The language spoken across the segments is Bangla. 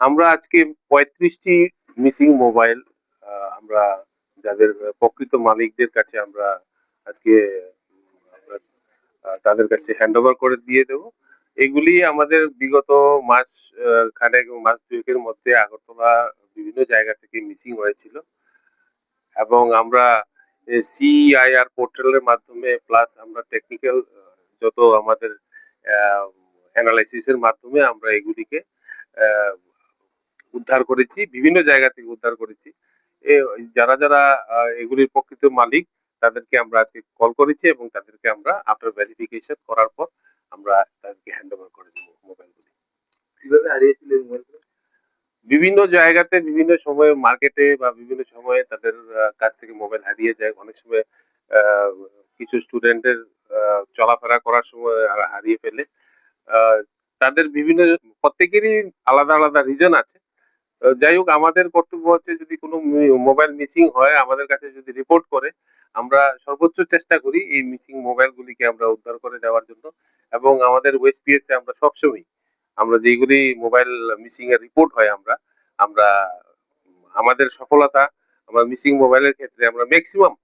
আমরা আজকে ৩৫টি মিসিং মোবাইল আমরা যাদের প্রকৃত মালিকদের কাছে আমরা আজকে তাদের কাছে হ্যান্ডওভার করে দিয়ে দেব। এগুলি আমাদের বিগত মাস খানেক মাস ২ এর মধ্যে আগরতলা বিভিন্ন জায়গা থেকে মিসিং হয়েছিল এবং আমরা সিআইআর পোর্টালের মাধ্যমে প্লাস আমরা টেকনিক্যাল যত আমাদের অ্যানালাইসিস এর মাধ্যমে আমরা এগুলিকে আহ, উদ্ধার করেছি, বিভিন্ন জায়গা থেকে উদ্ধার করেছি। যারা যারা এগুলির প্রকৃত মালিক তাদেরকে আমরা আজকে কল করেছি এবং তাদেরকে আমরা আফটার ভেরিফিকেশন করার পর আমরা তাদেরকে হ্যান্ড ওভার করে দেবো মোবাইলগুলি। কিভাবে হারিয়েছিল এই মোবাইলগুলো? বিভিন্ন জায়গাতে বিভিন্ন সময়ে মার্কেটে বা বিভিন্ন সময়ে তাদের কাছ থেকে মোবাইল হারিয়ে যায়। অনেক সময় আহ, কিছু স্টুডেন্টের চলাফেরা করার সময় হারিয়ে ফেলে। আহ, তাদের বিভিন্ন প্রত্যেকেরই আলাদা আলাদা রিজন আছে। যাই হোক, আমাদের কর্তব্য হচ্ছে যদি কোনো মোবাইল মিসিং হয় আমাদের কাছে যদি রিপোর্ট করে আমরা সর্বোচ্চ চেষ্টা করি এই মিসিং মোবাইলগুলিকে আমরা উদ্ধার করে দেওয়ার জন্য। এবং আমাদের ওএসপিএস এ আমরা সবসময় আমরা যেগুলি মোবাইল মিসিং এর রিপোর্ট হয় আমরা আমরা আমাদের সফলতা আমার মিসিং মোবাইলের ক্ষেত্রে আমরা ম্যাক্সিমাম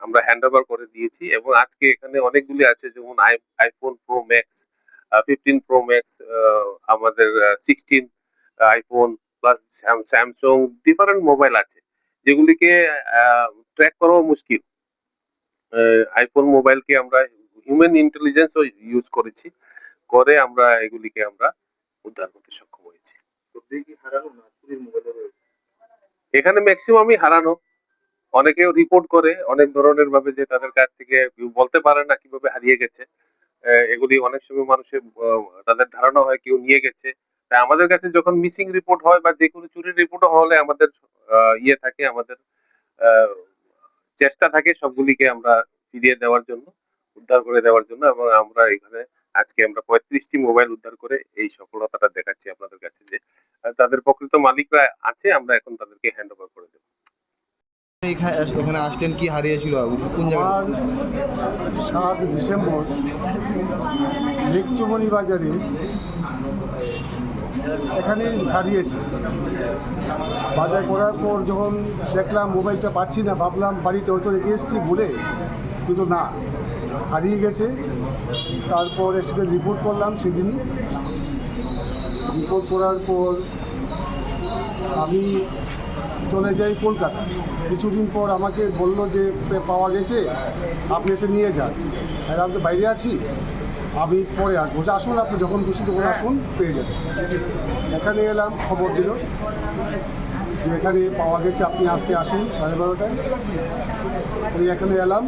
আমরা হ্যান্ড ওভার করে দিয়েছি। এবং আজকে এখানে অনেকগুলি আছে, যেমন iPhone pro max, 15 pro max, আমাদের 16 iPhone plus Samsung, different mobile আছে যেগুলিকে ট্র্যাক করাও মুশকিল। আইফোন মোবাইলকে আমরা হিউম্যান ইন্টেলিজেন্সও ইউজ করেছি, করে আমরা এগুলিকে আমরা উদ্ধার করতে সক্ষম হয়েছি। সত্যি কি হারানো না চুরির মোবাইল রয়েছে? এখানে ম্যাক্সিমামই হারানো। অনেকেও রিপোর্ট করে অনেক ধরনের ভাবে যে তাদের কাছ থেকে কেউ বলতে পারে না কিভাবে হারিয়ে গেছে। এগুলি অনেক সময় মানুষের তাদের ধারণা হয় কেউ নিয়ে গেছে। তাই আমাদের কাছে যখন মিসিং রিপোর্ট হয় বা যে কোনো চুরির রিপোর্ট হলে আমাদের ইয়ে থাকে, আমাদের আহ, চেষ্টা থাকে সবগুলিকে আমরা ফিরিয়ে দেওয়ার জন্য, উদ্ধার করে দেওয়ার জন্য। এবং আমরা এখানে আজকে আমরা ৩৫টি মোবাইল উদ্ধার করে এই সফলতাটা দেখাচ্ছি আপনাদের কাছে যে তাদের প্রকৃত মালিকরা আছে, আমরা এখন তাদেরকে হ্যান্ড ওভার করে দেবো। এখানে আসলেন, কি হারিয়েছিল বাবু, কোন জায়গায়? আর ৭ ডিসেম্বর লেকচুমনি বাজারে এখানে হারিয়েছে। বাজার করার পর যখন দেখলাম মোবাইলটা পাচ্ছি না, ভাবলাম বাড়িতে হয়তো রেখে এসেছি বলে, কিন্তু না, হারিয়ে গেছে। তারপর এসে রিপোর্ট করলাম সেদিনই। রিপোর্ট করার পর আমি চলে যাই কলকাতা। কিছুদিন পর আমাকে বলল যে পাওয়া গেছে, আপনি এসে নিয়ে যান। আর আমি তো বাইরে আছি, আমি পরে আসবো। আসুন, আপনি যখন খুশি তখন আসুন, পেয়ে যাবেন। এখানে এলাম, খবর দিল যে এখানে পাওয়া গেছে, আপনি আজকে আসুন 12:30টায়। ওই এখানে এলাম,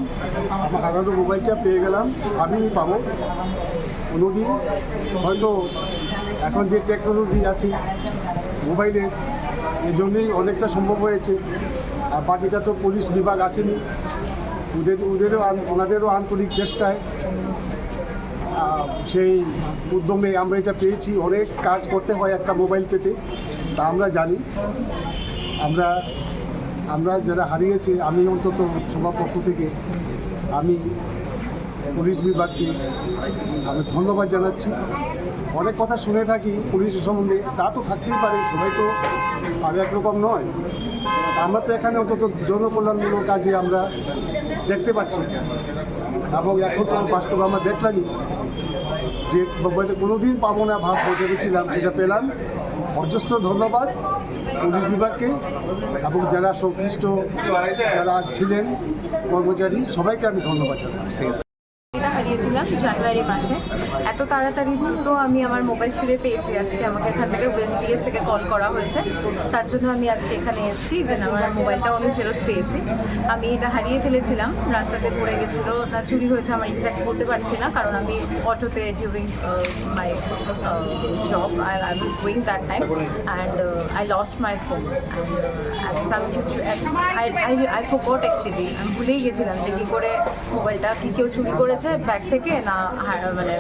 আমার হারানো মোবাইলটা পেয়ে গেলাম। আমি পাবো কোনোদিন হয়তো, এখন যে টেকনোলজি আছে মোবাইলে, এই জন্যই অনেকটা সম্ভব হয়েছে। আর বাকিটা তো পুলিশ বিভাগ আছেনি, ওনাদেরও আন্তরিক চেষ্টায় সেই উদ্যমে আমরা এটা পেয়েছি। অনেক কাজ করতে হয় একটা মোবাইল পেতে, তা আমরা জানি। আমরা যারা হারিয়েছে, আমি অন্তত সবার পক্ষ থেকে আমি পুলিশ বিভাগকে আমি ধন্যবাদ জানাচ্ছি। অনেক কথা শুনে থাকি পুলিশের সম্বন্ধে, তা তো থাকতেই পারে, সবাই তো আর একরকম নয়। আমরা তো এখানে অন্তত জনকল্যাণমূলক কাজে আমরা দেখতে পাচ্ছি, এবং এখন তো বাস্তবে আমরা দেখলামই যে মোবাইলটা কোনোদিন পাবো না ভাব ভেবেছিলাম, সেটা পেলাম। অজস্র ধন্যবাদ পুলিশ বিভাগকে এবং যারা সংশ্লিষ্ট যারা ছিলেন কর্মচারী, সবাইকে আমি ধন্যবাদ জানাচ্ছি। এটা হারিয়েছিলাম জানুয়ারি মাসে। এত তাড়াতাড়ি দ্রুত আমি আমার মোবাইল ফিরে পেয়েছি আজকে। আমাকে এখান থেকে ওয়েস্টপিএস থেকে কল করা হয়েছে, তার জন্য আমি আজকে এখানে এসেছি। ইভেন আমার মোবাইলটাও আমি ফেরত পেয়েছি। আমি এটা হারিয়ে ফেলেছিলাম, রাস্তাতে পড়ে গেছিলো না চুরি হয়েছে আমার এক্স্যাক্ট বলতে পারছি না, কারণ আমি অটোতে during my job I was going that time and I lost my phone I forgot actually. আমি ভুলেই গেছিলাম যে কী করে মোবাইলটা কি কেউ চুরি করেছে ব্যাগ থেকে না মানে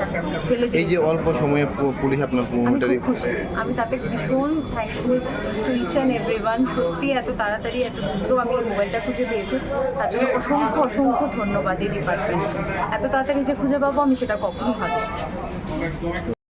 ফেলে দিয়েছে। এই যে অল্প সময়ে পুলিশ আপনার মোবাইলটা, খুশি আমি তাতে, ভীষণ thankful to each and everyone. সত্যি এত তাড়াতাড়ি এত দ্রুত আমি মোবাইলটা খুঁজে পেয়েছি, তার জন্য অসংখ্য অসংখ্য ধন্যবাদ এই ডিপার্টমেন্ট। এত তাড়াতাড়ি যে খুঁজে পাবো আমি সেটা কখনো ভাবিনি।